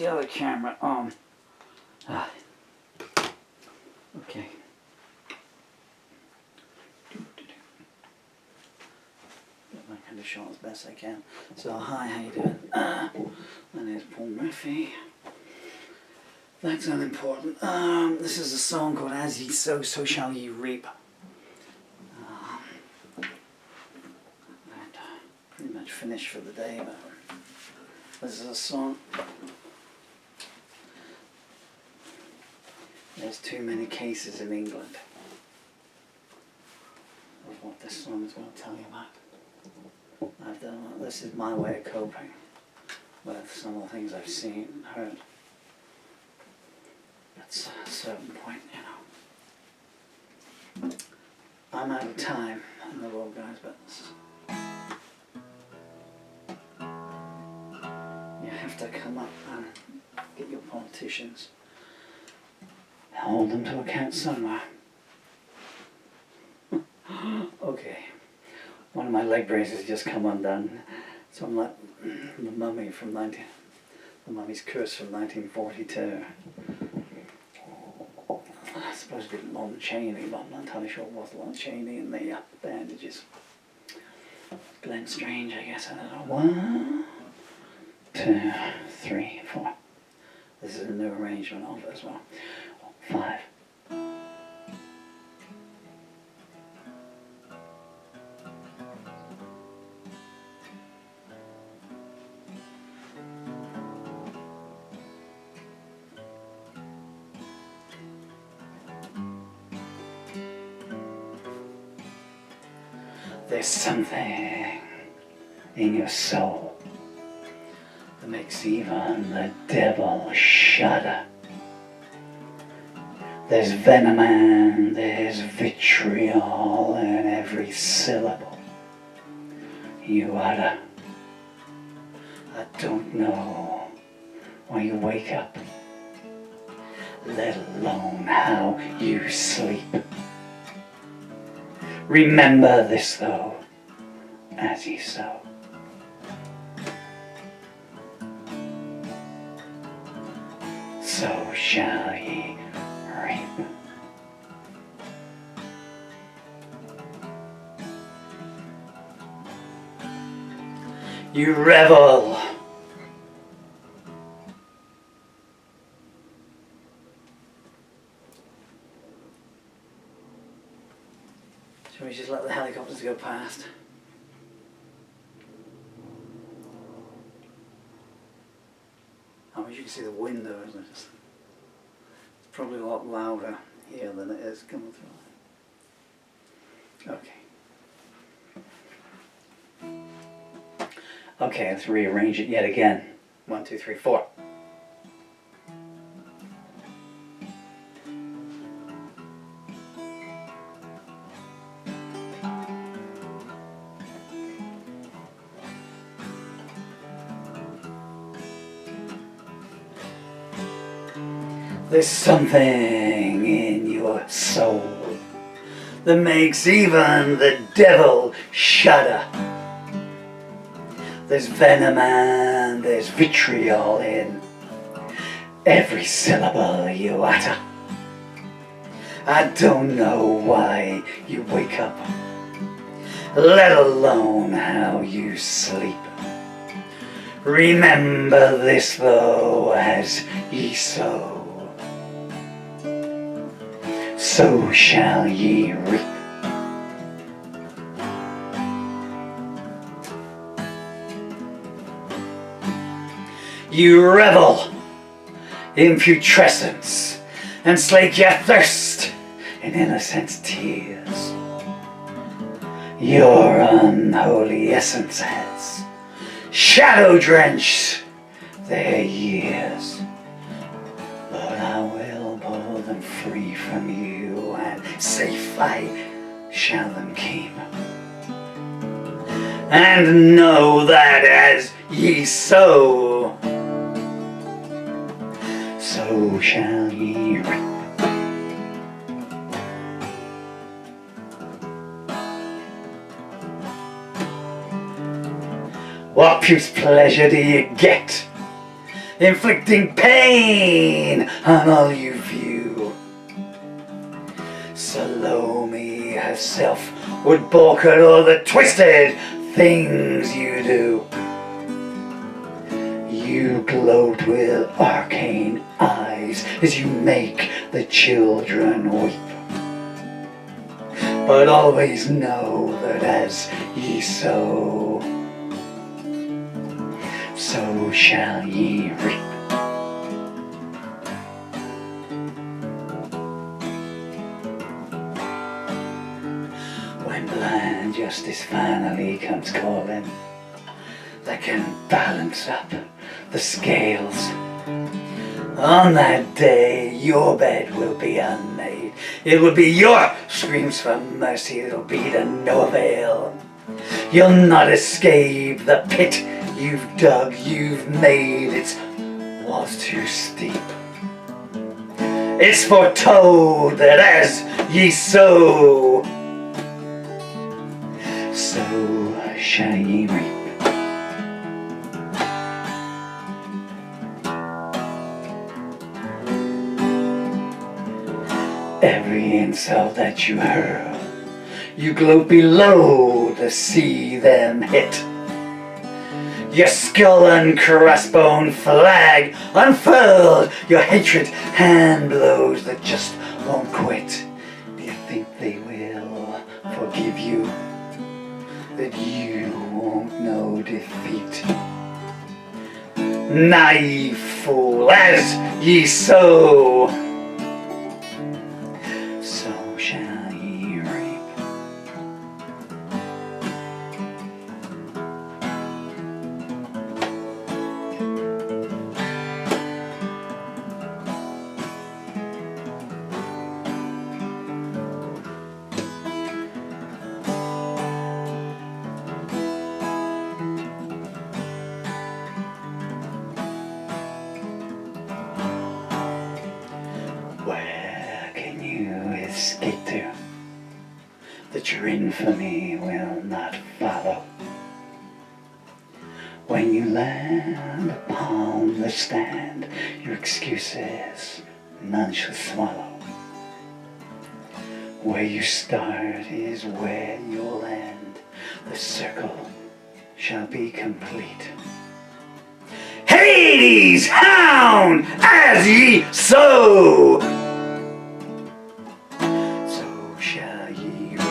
the other camera on. Okay. Get my condition as best I can. So, hi, how you doing? My name's Paul Murphy. That's unimportant. This is a song called As Ye Sow, So Shall Ye Reap. Pretty much finished for the day, but this is a song. There's too many cases in England of what this song is going to tell you about. I've done. This is my way of coping with some of the things I've seen and heard. At a certain point, you know. I'm out of time in the world, guys, but you have to come up and get your politicians, hold them to account somewhere. Okay, one of my leg braces just come undone, so I'm like the mummy from the Mummy's Curse from 1942. It's supposed to be Lon Chaney, but I'm not entirely sure it was Lon Chaney in the bandages. Glenn Strange, I guess. I don't know. 1, 2, 3, 4. This is a new arrangement of it as well. 5. There's something in your soul that makes even the devil shudder. There's venom and there's vitriol in every syllable you utter. I don't know why you wake up, let alone how you sleep. Remember this though, as ye sow. So shall ye reap. You revel. Shall we just let the helicopters go past? I mean, you can see the window, isn't it? It's probably a lot louder here than it is coming through. Okay. Okay, let's rearrange it yet again. 1, 2, 3, 4. There's something in your soul that makes even the devil shudder. There's venom and there's vitriol in every syllable you utter. I don't know why you wake up, let alone how you sleep. Remember this though, as ye sow, so shall ye reap. You revel in putrescence and slake your thirst in innocent tears. Your unholy essence has shadow drenched their years, but I will pull them free from you, and safe I shall them keep. And know that as ye sow, so shall ye reap. What puce pleasure do you get inflicting pain on all you view. Salome herself would balk at all the twisted things you do. You gloat with arcane eyes as you make the children weep. But always know that as ye sow, so shall ye reap. When blind justice finally comes calling, that can balance up the scales, on that day your bed will be unmade. It will be your screams for mercy that'll be to no avail. You'll not escape the pit you've dug, you've made. Its walls too steep. It's foretold that as ye sow, so shall ye reap. Every insult that you hurl, you gloat below to see them hit. Your skull and crossbone flag unfurled, your hatred hand blows that just won't quit. Do you think they will forgive you? That you won't know defeat? Naive fool, as ye sow, so shall ye reap. Where can you escape to? That your infamy will not follow. When you land upon the stand, your excuses none shall swallow. Where you start is where you'll end. The circle shall be complete. Hades, hound, as ye sow, so shall ye reap.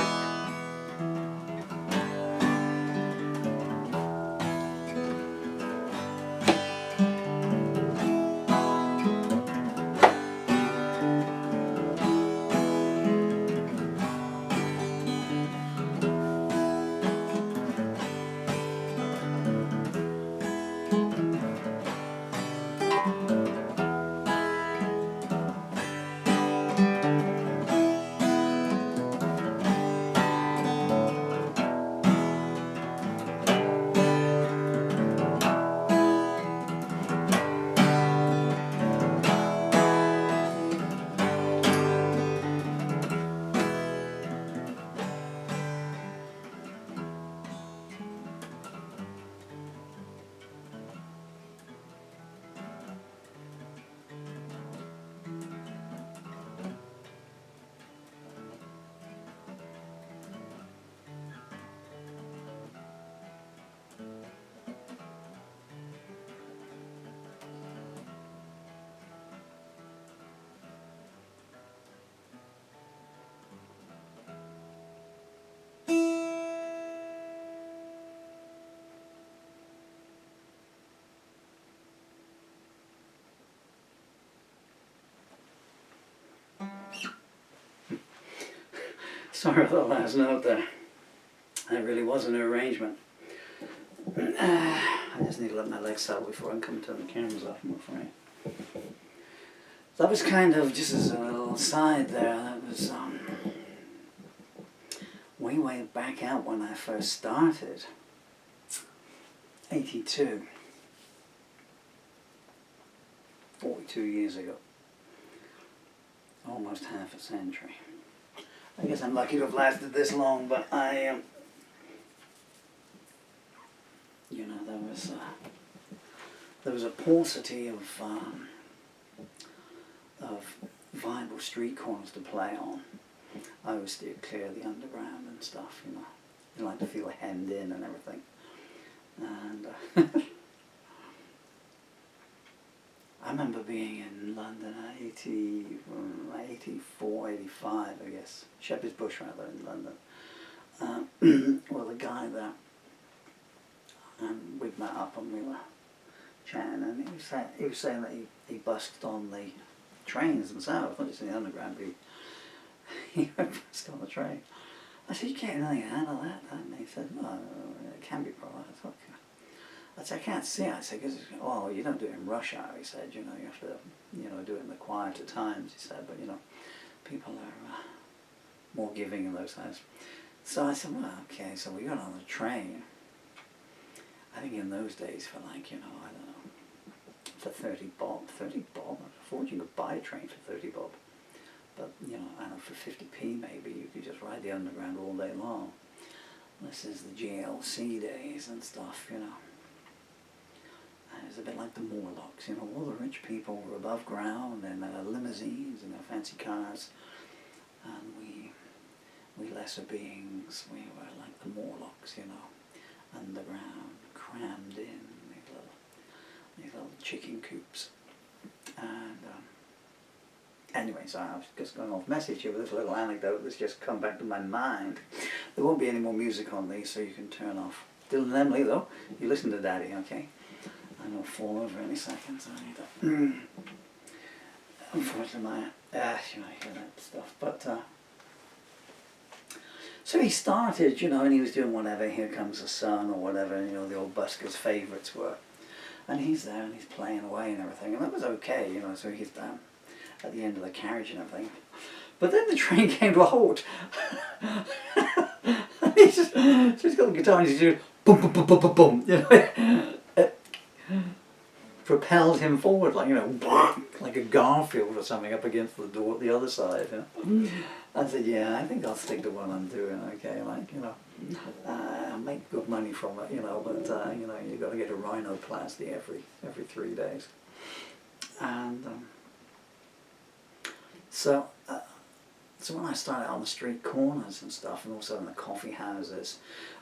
Sorry for the last note there. That really was an arrangement. I just need to let my legs settle before I come turn the cameras off, I'm afraid. That was kind of, just as a little side there, that was way back out when I first started. 82. 42 years ago. Almost half a century. I guess I'm lucky to have lasted this long, but I, you know, that was there was a paucity of viable street corners to play on. I always steered clear of the underground and stuff, you know. You like to feel hemmed in and everything. And I remember being in London at 84, 85, I guess. Shepherd's Bush rather, in London. Well, the guy there, we'd met up and we were chatting, and he was saying that he busked on the trains themselves, not just in the underground, but he busked on the train. I said, you can't really handle that, and he said, no, it can be provided. I said, I can't see it. I said, because, oh, you don't do it in rush hour, he said, you know, you have to, you know, do it in the quieter times, he said, but, you know, people are more giving in those times. So I said, well, okay, so we got on the train. I think in those days for like, you know, I don't know, for 30 bob, I thought you could buy a train for 30 bob. But, you know, I don't know, for 50p maybe, you could just ride the underground all day long. This is the GLC days and stuff, you know. And it was a bit like the Morlocks, you know, all the rich people were above ground and their limousines and their fancy cars. And we lesser beings, we were like the Morlocks, you know, underground, crammed in these little chicken coops. And anyway, so I was just going off message here with this little anecdote that's just come back to my mind. There won't be any more music on these, so you can turn off. Dylan and Emily, though, you listen to Daddy, okay? I'm going to fall over any second, so I need to... Unfortunately, you know, I hear that stuff, but... So he started, you know, and he was doing whatever, Here Comes the Sun or whatever, you know, the old buskers' favourites were. And he's there and he's playing away and everything, and that was okay, you know, so he's down at the end of the carriage and everything. But then the train came to a halt. So he's got the guitar and he's doing boom, boom, boom, boom, boom, boom, you know. It propelled him forward, like, you know, like a Garfield or something up against the door at the other side, you know. I said, yeah, I think I'll stick to what I'm doing, okay, like, you know, I make good money from it, you know, but, you know, you've got to get a rhinoplasty every 3 days. And so when I started on the street corners and stuff, and also in the coffee houses,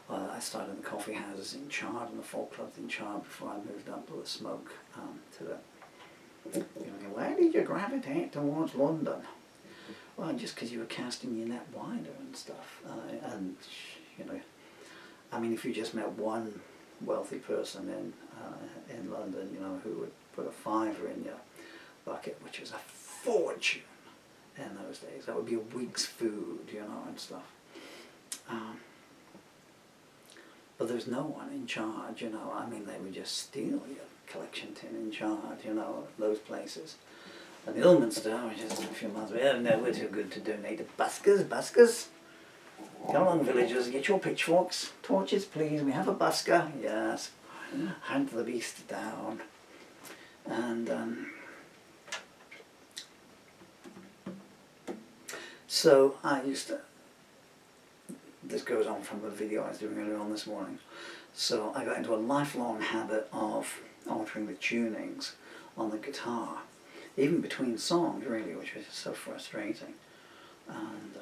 I started in the coffee houses in Chard, and the folk clubs in Chard, before I moved up to the smoke, to the, you know, why did you gravitate towards London? Well, just because you were casting your net wider and stuff, and, you know, I mean, if you just met one wealthy person in London, you know, who would put a fiver in your bucket, which was a fortune in those days. That would be a week's food, you know, and stuff. But there's no one in charge, you know. I mean, they would just steal your collection tin in charge, you know, those places. And the Ilminster, which is a few miles away, no, we're too good to donate to buskers. Come along, villagers, get your pitchforks, torches, please. We have a busker, yes. Hunt the beast down. And so I used to, this goes on from the video I was doing earlier on this morning. So I got into a lifelong habit of altering the tunings on the guitar, even between songs, really, which was so frustrating. And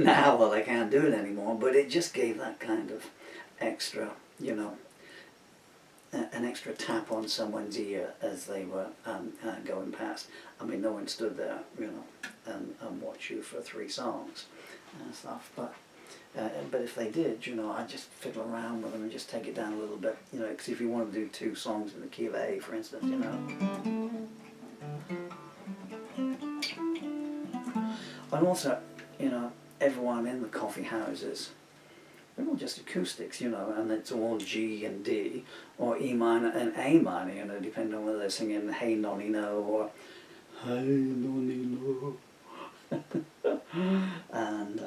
now that I can't do it anymore, but it just gave that kind of extra, you know, an extra tap on someone's ear as they were going past. I mean, no one stood there, you know, and watched you for 3 songs and stuff, but if they did, you know, I'd just fiddle around with them and just take it down a little bit, you know, because if you want to do 2 songs in the key of A, for instance, you know. And also, you know, everyone in the coffee houses, they're all just acoustics, you know, and it's all G and D, or E minor and A minor, you know, depending on whether they're singing Hey Nonny No or Hey Nonny No. And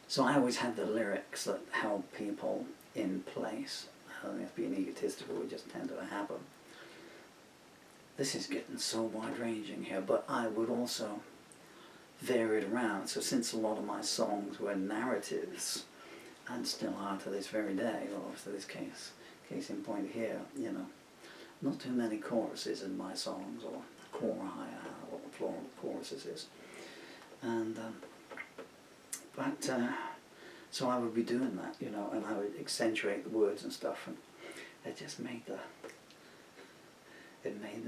so I always had the lyrics that held people in place. I don't think being egotistical would just tend to happen. This is getting so wide-ranging here, but I would also vary it around. So since a lot of my songs were narratives, and still are to this very day. Well, obviously this case in point here, you know, not too many choruses in my songs, or choral, what the plural of choruses is. And so I would be doing that, you know, and I would accentuate the words and stuff, and it just made them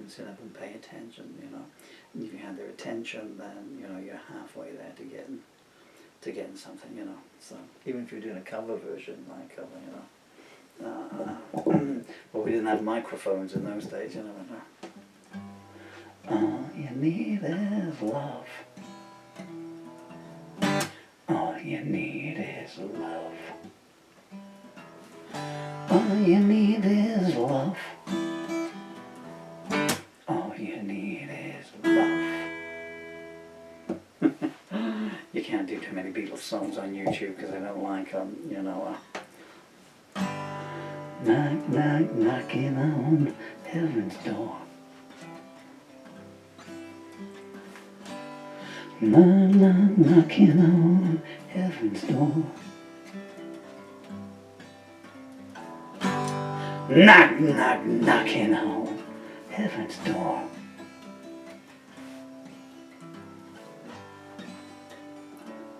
sit up and pay attention, you know. And if you had their attention, then, you know, you're halfway there to getting something, you know. So even if you're doing a cover version, like cover, you know. Well, we didn't have microphones in those days, you know. All you need is love. All you need is love. All you need is love. All you need is love. You can't do too many Beatles songs on YouTube because I don't like them, you know. Knock, knock, knocking on heaven's door. Knock, knock, knocking on heaven's door. Knock, knock, knocking on heaven's door.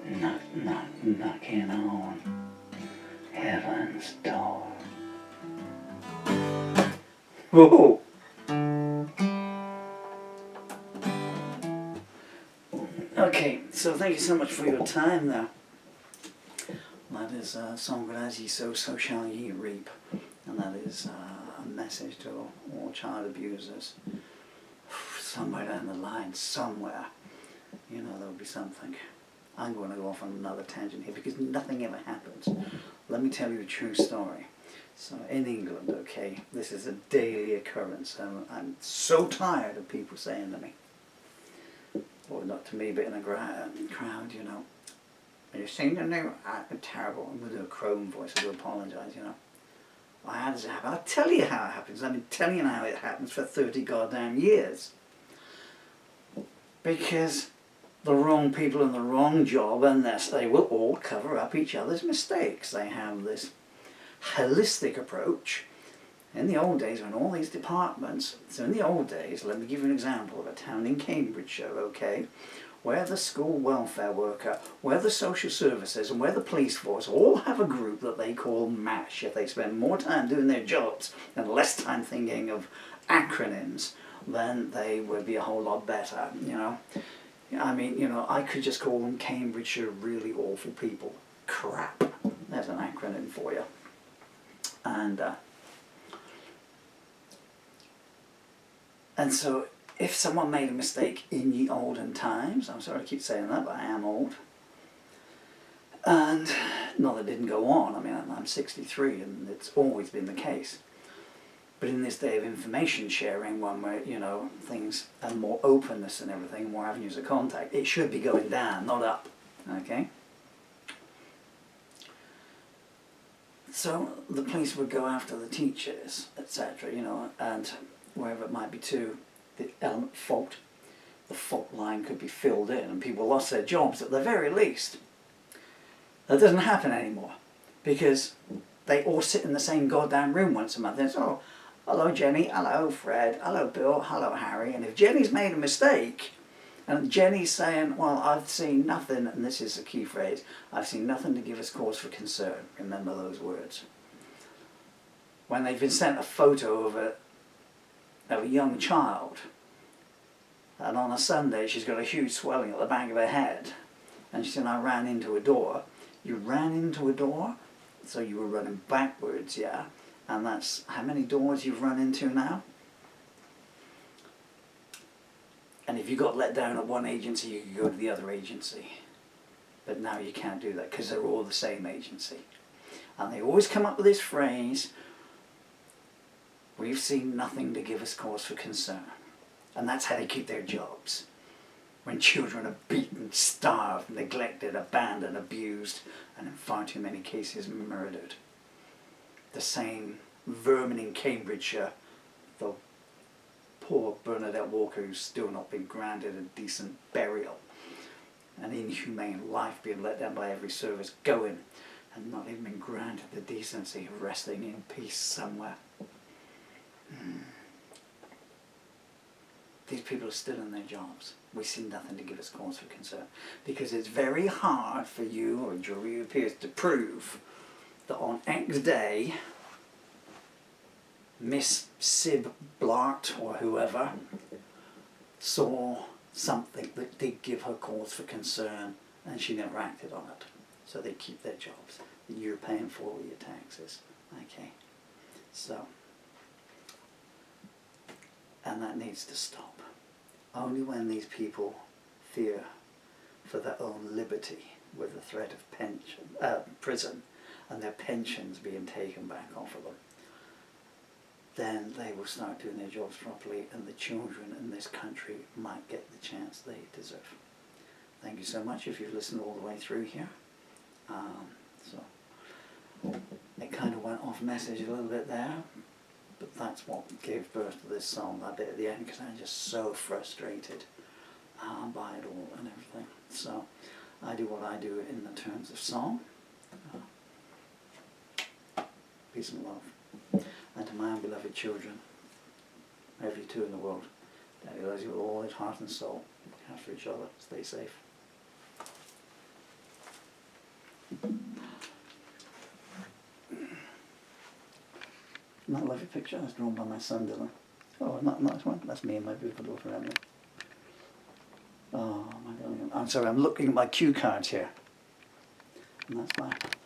Knock, knock, knocking on heaven's door. Whoa! Okay, so thank you so much for your time now. That is a song called As Ye Sow, So Shall Ye Reap. And that is a message to all child abusers. Somewhere down the line, somewhere, you know, there'll be something. I'm going to go off on another tangent here because nothing ever happens. Let me tell you a true story. So in England, okay, this is a daily occurrence. I'm so tired of people saying to me, or not to me, but in a crowd, you know, have you seen the new, terrible, I'm going to do a crone voice, I do apologise, you know. Well, how does it happen? I'll tell you how it happens. I've been telling you how it happens for 30 goddamn years. Because the wrong people in the wrong job, unless they will all cover up each other's mistakes. They have this holistic approach. In the old days, when all these departments, so in the old days, let me give you an example of a town in Cambridgeshire, okay, where the school welfare worker, where the social services, and where the police force all have a group that they call MASH. If they spend more time doing their jobs and less time thinking of acronyms, then they would be a whole lot better, you know. I mean, you know, I could just call them Cambridgeshire really awful people. Crap. There's an acronym for you. And so, if someone made a mistake in ye olden times, I'm sorry to keep saying that, but I am old. And not that it didn't go on. I mean, I'm 63 and it's always been the case. But in this day of information sharing, one where, you know, things and more openness and everything, more avenues of contact, it should be going down, not up. Okay? So the police would go after the teachers, etc., you know, and wherever it might be to the element of fault, the fault line could be filled in and people lost their jobs at the very least. That doesn't happen anymore because they all sit in the same goddamn room once a month and say, oh, hello Jenny, hello Fred, hello Bill, hello Harry. And if Jenny's made a mistake and Jenny's saying, well, I've seen nothing, and this is the key phrase, I've seen nothing to give us cause for concern. Remember those words. When they've been sent a photo of a young child, and on a Sunday she's got a huge swelling at the back of her head, and she said, I ran into a door. You ran into a door? So you were running backwards, yeah? And that's how many doors you've run into now? And if you got let down at one agency, you could go to the other agency. But now you can't do that because they're all the same agency. And they always come up with this phrase, we've seen nothing to give us cause for concern. And that's how they keep their jobs. When children are beaten, starved, neglected, abandoned, abused, and in far too many cases murdered. The same vermin in Cambridgeshire, the poor Bernadette Walker who's still not been granted a decent burial, an inhumane life being let down by every service, going and not even been granted the decency of resting in peace somewhere. These people are still in their jobs. We see nothing to give us cause for concern, because it's very hard for you or jury of peers to prove that on X day Miss Sib Blart or whoever saw something that did give her cause for concern and she never acted on it. So they keep their jobs that you're paying for with your taxes. Okay, so, and that needs to stop. Only when these people fear for their own liberty with the threat of prison and their pensions being taken back off of them, then they will start doing their jobs properly, and the children in this country might get the chance they deserve. Thank you so much if you've listened all the way through here. So it kind of went off message a little bit there, but that's what gave birth to this song, that bit at the end, because I'm just so frustrated by it all and everything. So I do what I do in the terms of song. Peace and love. And to my unbeloved children, every two in the world, Daddy loves you with all his heart and soul. Look after each other. Stay safe. That lovely picture was drawn by my son Dylan. Oh, not nice one. That's me and my beautiful daughter Emily. Oh my God! I'm sorry. I'm looking at my cue cards here, and that's my